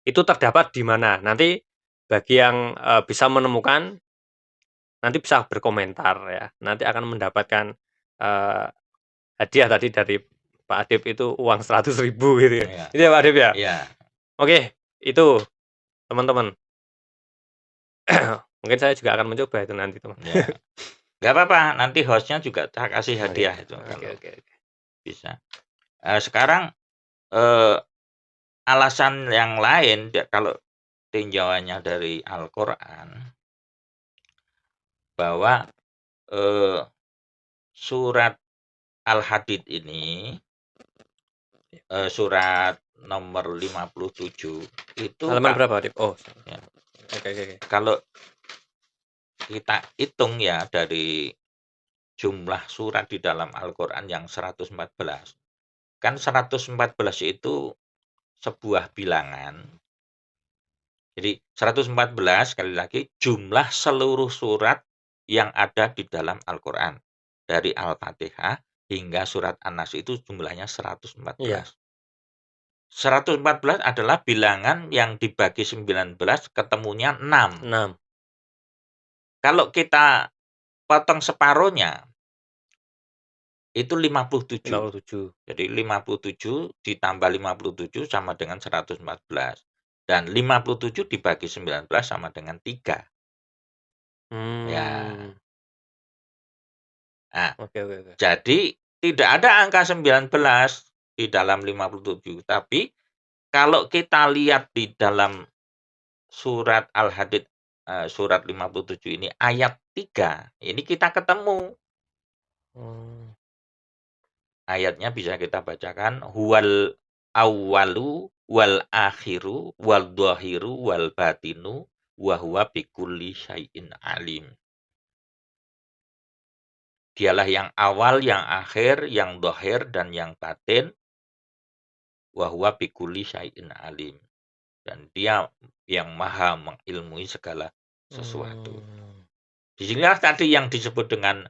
S2: Itu terdapat di mana? Nanti bagi yang, bisa menemukan, nanti bisa berkomentar ya, nanti akan mendapatkan, eee, hadiah tadi dari Pak Adip itu uang 100.000 gitu ya.
S1: Iya,
S2: Itu ya Pak Adip ya?
S1: iya,
S2: Oke, itu teman-teman. Mungkin saya juga akan mencoba itu nanti teman.
S1: iya. Nggak apa-apa, nanti host-nya juga tak kasih
S2: Oke
S1: hadiah itu
S2: oke
S1: kalau
S2: oke oke.
S1: bisa. Sekarang, eee, alasan yang lain kalau tinjauannya dari Al-Qur'an bahwa, eee, surat Al-Hadid ini, surat nomor 57 itu
S2: Halaman berapa Adip? Oh,
S1: ya,
S2: oke oke oke.
S1: kalau kita hitung ya dari jumlah surat di dalam Al-Qur'an yang 114, kan 114 itu sebuah bilangan. Jadi 114 sekali lagi jumlah seluruh surat yang ada di dalam Al-Qur'an. Dari Al-Fatihah hingga surat An-Nas itu jumlahnya 114.
S2: Iya,
S1: 114 adalah bilangan yang dibagi 19 ketemunya 6.
S2: 6,
S1: Kalau kita potong separuhnya itu 57.
S2: 57.
S1: Jadi 57 ditambah 57 sama dengan 114. Dan 57 dibagi 19 sama dengan 3. Ya.
S2: Mmm,
S1: Nah,
S2: oke oke oke.
S1: jadi tidak ada angka 19 di dalam 57. Tapi kalau kita lihat di dalam surat Al-Hadid, surat 57 ini ayat 3, ini kita ketemu.
S2: Oh,
S1: Ayatnya bisa kita bacakan, huwal awwalu wal akhiru wal dhahiru wal batinu wa huwa bikulli syai'in alim. Dialah yang awal, yang akhir, yang dhahir dan yang batin, wa huwa bikulli syai'in alim. Dan dia yang maha mengilmui segala sesuatu.
S2: mmm,
S1: Disinilah tadi yang disebut dengan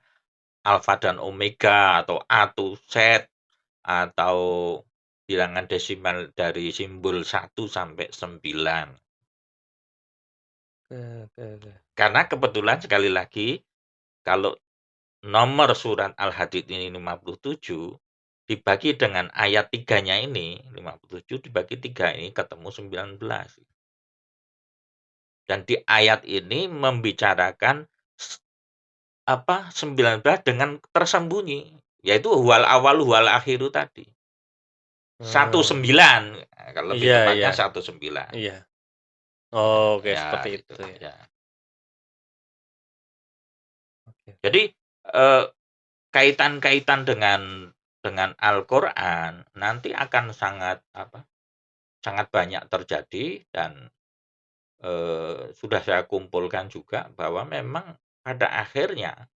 S1: alfa dan omega atau A to Z atau bilangan desimal dari simbol 1 sampai 9.
S2: oke oke oke.
S1: Karena kebetulan sekali lagi kalau nomor surat Al-Hadid ini 57 dibagi dengan ayat 3-nya ini, 57 dibagi 3 ini ketemu 19. Dan di ayat ini membicarakan 19 dengan tersembunyi, yaitu huwal awal huwal akhiru tadi.
S2: Oh,
S1: 19, lebih
S2: iya
S1: tepatnya
S2: iya
S1: 19.
S2: iya. Oke,
S1: Ya
S2: seperti
S1: gitu,
S2: itu ya.
S1: ya.
S2: Oke.
S1: Jadi, eee, kaitan-kaitan dengan Al-Qur'an nanti akan sangat banyak terjadi dan, sudah saya kumpulkan juga bahwa memang pada akhirnya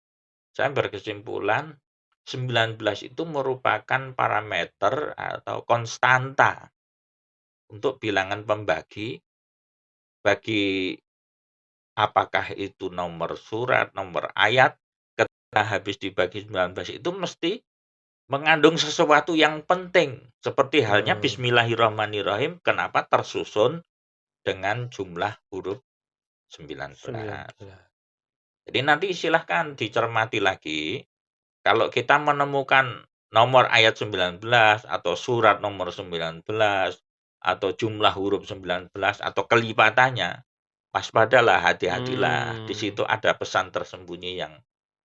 S1: saya berkesimpulan 19 itu merupakan parameter atau konstanta untuk bilangan pembagi bagi apakah itu nomor surat, nomor ayat, ketika habis dibagi 19 itu mesti mengandung sesuatu yang penting. Seperti halnya
S2: Hmm.
S1: Bismillahirrahmanirrahim, kenapa tersusun dengan jumlah huruf 19.
S2: 19.
S1: Jadi nanti silahkan dicermati lagi, kalau kita menemukan nomor ayat 19 atau surat nomor 19 atau jumlah huruf 19 atau kelipatannya, waspadalah, hati-hatilah. Di
S2: Hmm.
S1: situ ada pesan tersembunyi yang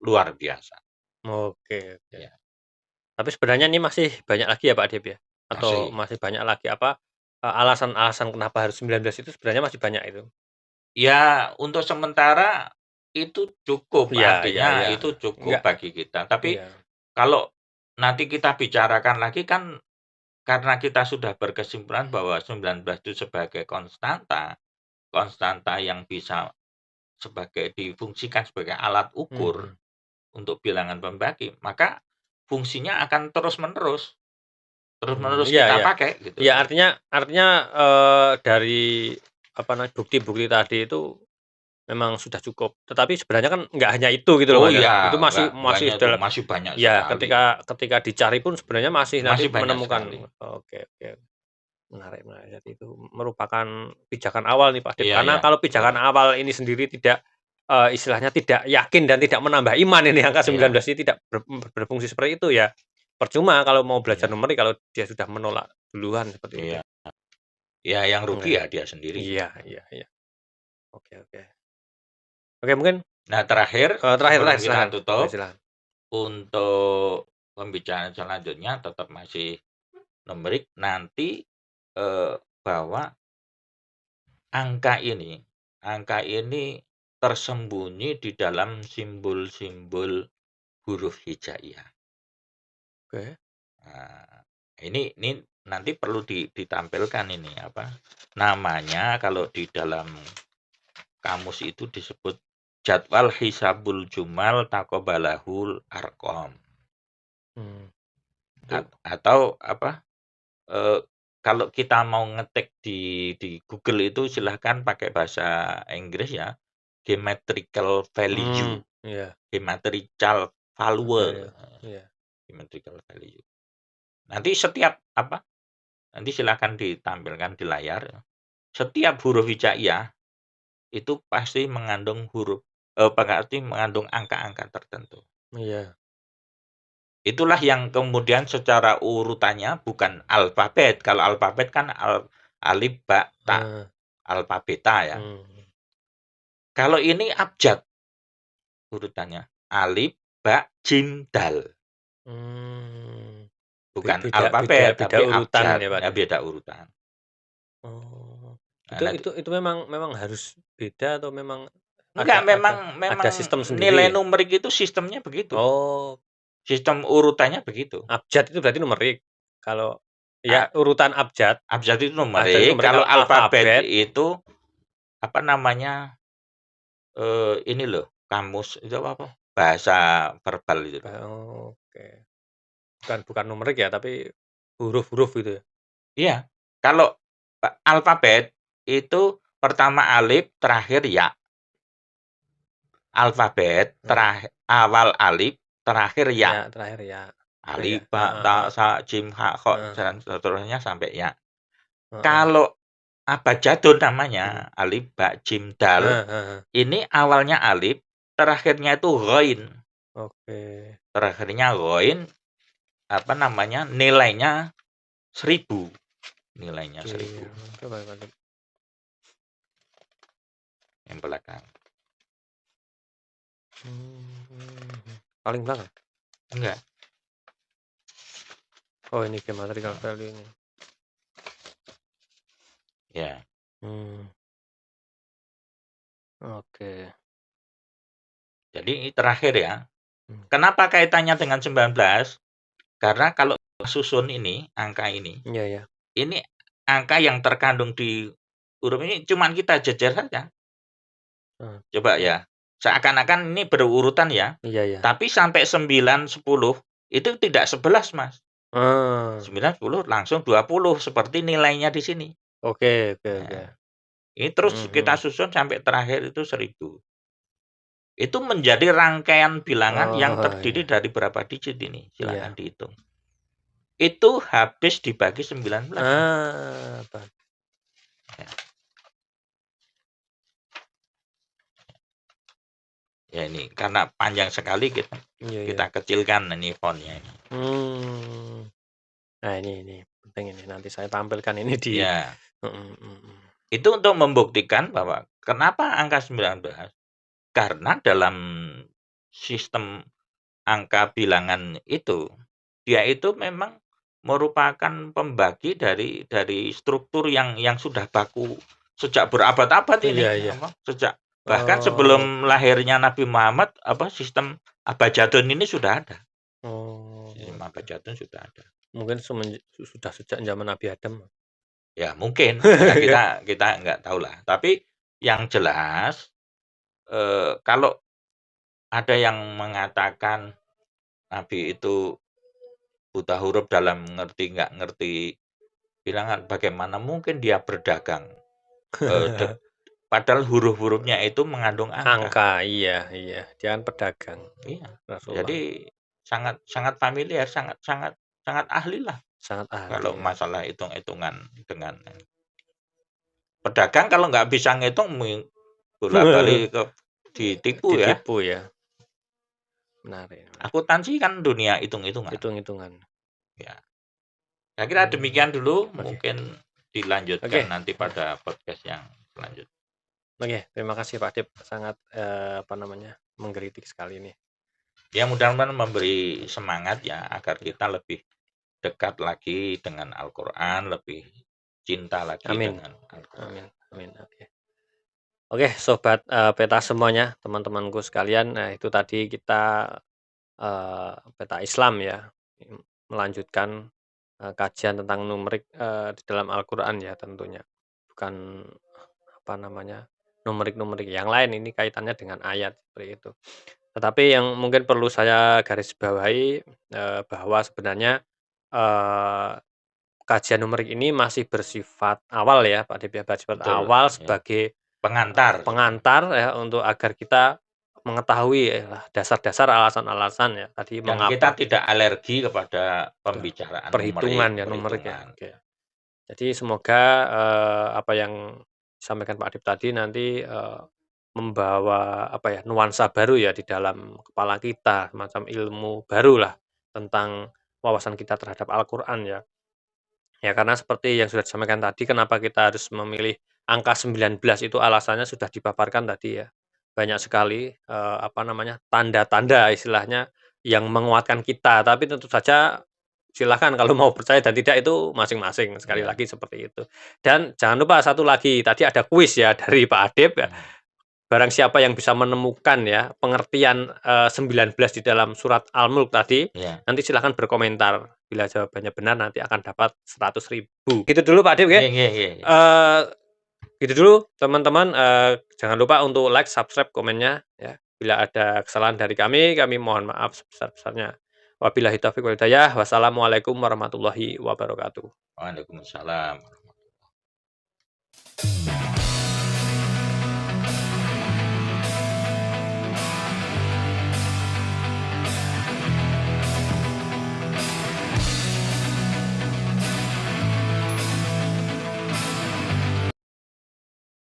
S1: luar biasa.
S2: Oke oke.
S1: Ya,
S2: Tapi sebenarnya ini masih banyak lagi ya Pak Dep ya? Atau
S1: masih.
S2: masih banyak lagi apa, alasan-alasan kenapa harus 19 itu sebenarnya masih banyak itu?
S1: Ya, untuk sementara itu cukup,
S2: Iya iya
S1: artinya
S2: iya.
S1: itu cukup
S2: Enggak
S1: bagi kita. Tapi
S2: iya.
S1: kalau nanti kita bicarakan lagi kan karena kita sudah berkesimpulan bahwa 19 itu sebagai konstanta, konstanta yang bisa difungsikan sebagai alat ukur
S2: Mhm.
S1: untuk bilangan pembagi, maka fungsinya akan terus-menerus
S2: Iya
S1: kita
S2: iya.
S1: pakai gitu
S2: Iya
S1: loh.
S2: artinya artinya, dari apa namanya, bukti-bukti tadi itu memang sudah cukup. Tetapi sebenarnya kan nggak hanya itu gitu loh
S1: Oh
S2: Mas ya.
S1: ya,
S2: Itu masih
S1: nggak
S2: masih
S1: hanya itu,
S2: dalam
S1: masih banyak
S2: ya
S1: sekali,
S2: ketika ketika dicari pun sebenarnya masih nanti
S1: masih banyak
S2: menemukan
S1: sekali.
S2: oke oke. Menarik menarik. Jadi itu merupakan pijakan awal nih Pak Dep.
S1: Iya
S2: Karena
S1: ya,
S2: kalau
S1: betul.
S2: pijakan awal ini sendiri tidak, istilahnya tidak yakin dan tidak menambah iman ini angka 19
S1: Iya,
S2: ini tidak berfungsi seperti itu ya, percuma kalau mau belajar
S1: iya,
S2: numerik kalau dia sudah menolak duluan seperti itu.
S1: iya. Ya yang rugi
S2: Oke.
S1: ya dia sendiri.
S2: Iya iya iya. Oke oke. Oke mungkin,
S1: Nah terakhir,
S2: terakhir
S1: sebelum
S2: terakhir
S1: kita
S2: silakan. Oke
S1: tutup,
S2: silakan.
S1: untuk pembicaraan selanjutnya tetap masih numerik, nanti, bahwa angka ini tersembunyi di dalam simbol-simbol huruf hijaiyah.
S2: Oke.
S1: Nah, ini nanti perlu ditampilkan ini, apa, namanya kalau di dalam kamus itu disebut jadwal hisabul jumal takobalahul arkom.
S2: Hmm. Itu
S1: Atau apa, eee, kalau kita mau ngetik di Google itu silahkan pakai bahasa Inggris ya, geometrical value,
S2: iya.
S1: geometrical
S2: Oke,
S1: value,
S2: iya.
S1: geometrical value. Nanti setiap apa, nanti silahkan ditampilkan di layar, setiap huruf hijaiyah itu pasti mengandung pasti mengandung angka-angka tertentu.
S2: Iya.
S1: Itulah yang kemudian secara urutannya bukan alfabet. Kalau alfabet kan alif, ba, ta,
S2: Heeh.
S1: alfabeta ya.
S2: Mmm.
S1: Kalau ini abjad urutannya. Alif, ba, jim, dal.
S2: Mmm.
S1: Bukan
S2: Beda beda
S1: alfabet,
S2: beda
S1: tapi
S2: urutan
S1: abjad.
S2: ya, Pak,
S1: Ya
S2: ya?
S1: beda urutan.
S2: Oh.
S1: Nah, nanti
S2: Itu memang memang harus beda atau memang
S1: enggak, memang
S2: ada
S1: memang
S2: sistem sendiri
S1: nilai
S2: ya?
S1: numerik itu sistemnya begitu.
S2: Oh,
S1: Sistem urutannya begitu.
S2: abjad itu berarti numerik? Kalau ya
S1: A
S2: urutan
S1: abjad itu
S2: abjad itu
S1: numerik,
S2: numerik,
S1: kalau
S2: kalau
S1: alfabet
S2: alfabet
S1: itu apa namanya, ini loh, kamus itu apa, bahasa verbal itu loh.
S2: oke. Bukan bukan numerik ya, tapi huruf-huruf gitu ya?
S1: Iya, kalau alfabet itu pertama alif, terakhir ya. Alfabet
S2: Heeh.
S1: awal alif, terakhir ya.
S2: Ya, terakhir ya. Oke ya.
S1: Alif, ba,
S2: Heeh
S1: ta,
S2: heeh.
S1: sa, jim, ha, kha,
S2: Heeh
S1: dan seterusnya sampai ya.
S2: heeh.
S1: Kalau abjadun namanya,
S2: Mhm.
S1: alif, ba, jim, dal,
S2: Heeh heeh.
S1: ini awalnya alif, terakhirnya itu ghain.
S2: Oke.
S1: Terakhirnya ghain, apa namanya, nilainya 1000. Nilainya
S2: Oke.
S1: 1000
S2: Coba coba.
S1: yang belakang.
S2: Paling belakang?
S1: Enggak,
S2: Oh ini geometrical value ini.
S1: ya.
S2: Mmm, oke.
S1: Jadi terakhir ya.
S2: Mmm,
S1: Kenapa kaitannya dengan 19? Karena kalau susun ini, angka
S2: iya iya.
S1: ini angka yang terkandung di huruf ini cuman kita jejer saja.
S2: Heeh,
S1: Coba ya, seakan-akan ini berurutan ya,
S2: iya iya.
S1: tapi sampai 9, 10 itu tidak 11 Mas.
S2: Ah,
S1: 9, 10 langsung 20 seperti nilainya di sini.
S2: oke oke oke.
S1: Nah, ini terus
S2: Mhm
S1: kita
S2: mhm.
S1: susun sampai terakhir itu 1000. Itu menjadi rangkaian bilangan yang
S2: Oh
S1: terdiri
S2: iya
S1: dari berapa digit ini?
S2: iya.
S1: Silakan dihitung. itu habis dibagi 19 Mas.
S2: Ah,
S1: Ya. Ya ini karena panjang sekali
S2: iya, iya.
S1: kita kecilkan ini fontnya ini.
S2: Nah ini penting ini, nanti saya tampilkan ini di
S1: Ya,
S2: mhm.
S1: itu untuk membuktikan bahwa kenapa angka 19? Karena dalam sistem angka bilangan itu, dia itu memang merupakan pembagi dari struktur yang sudah baku sejak berabad-abad
S2: Iya,
S1: ini,
S2: iya.
S1: sejak bahkan
S2: Oh,
S1: sebelum lahirnya Nabi Muhammad, sistem abjadun ini sudah ada. Sistem
S2: oke.
S1: abjadun sudah ada.
S2: Mungkin sudah sejak zaman Nabi Adam.
S1: Ya mungkin, ya kita nggak tahu lah. Tapi yang jelas, kalau ada yang mengatakan Nabi itu buta huruf dalam nggak ngerti bilangan, bagaimana mungkin dia berdagang? Padahal huruf-hurufnya itu mengandung angka.
S2: Angka, iya, iya. Dia kan pedagang,
S1: Iya,
S2: Rasulullah.
S1: jadi sangat sangat familiar, sangat sangat sangat ahli lah
S2: Sangat
S1: kalau
S2: ahli ya.
S1: masalah hitung-hitungan dengan pedagang kalau nggak bisa ngitung bolak-balik ditipu ya.
S2: Ditipu ya. Menarik.
S1: Akuntansi kan dunia hitung-hitungan.
S2: Hitung-hitungan.
S1: Ya. Saya kira demikian dulu,
S2: Oke.
S1: mungkin dilanjutkan
S2: Oke.
S1: nanti pada podcast yang selanjutnya.
S2: Oke, terima kasih Pak Dip, sangat menggelitik sekali ini.
S1: Ya mudah-mudahan memberi semangat ya agar kita lebih dekat lagi dengan Al-Qur'an, lebih cinta lagi
S2: Amin.
S1: dengan Al-Qur'an.
S2: Amin. Oke, sobat peta semuanya, teman-temanku sekalian. Nah, itu tadi kita peta Islam ya, melanjutkan kajian tentang numerik di dalam Al-Qur'an ya tentunya. Bukan numerik-numerik yang lain, ini kaitannya dengan ayat seperti itu. Tetapi yang mungkin perlu saya garis bawahi bahwa sebenarnya eee, kajian numerik ini masih bersifat awal ya Pak Dip ya, bersifat
S1: Betul,
S2: awal
S1: ya.
S2: sebagai
S1: Pengantar.
S2: pengantar ya untuk agar kita mengetahui dasar-dasar alasan-alasan ya tadi
S1: Dan kita
S2: mengapa
S1: tidak alergi kepada pembicaraan
S2: perhitungan
S1: numerik,
S2: ya, numerik ya,
S1: perhitungan.
S2: oke. Jadi semoga apa yang disampaikan Pak Adip tadi nanti membawa nuansa baru ya di dalam kepala kita, semacam ilmu barulah tentang wawasan kita terhadap Al-Qur'an ya. Ya karena seperti yang sudah disampaikan tadi, kenapa kita harus memilih angka 19 itu alasannya sudah dipaparkan tadi ya. Banyak sekali, tanda-tanda istilahnya yang menguatkan kita, tapi tentu saja silahkan kalau mau percaya dan tidak itu masing-masing, sekali
S1: Ya.
S2: lagi seperti itu. Dan jangan lupa satu lagi, tadi ada kuis ya dari Pak Adip ya. Barang siapa yang bisa menemukan ya pengertian 19 di dalam surat Al-Mulk tadi,
S1: Ya.
S2: nanti silahkan berkomentar. Bila jawabannya benar nanti akan dapat 100.000. Gitu dulu Pak Adip ya.
S1: Iya.
S2: Gitu dulu teman-teman, jangan lupa untuk like, subscribe, komennya ya. Bila ada kesalahan dari kami mohon maaf sebesar-besarnya. Wabillahi taufiq wal hidayah. Wassalamualaikum warahmatullahi wabarakatuh.
S1: Waalaikumsalam.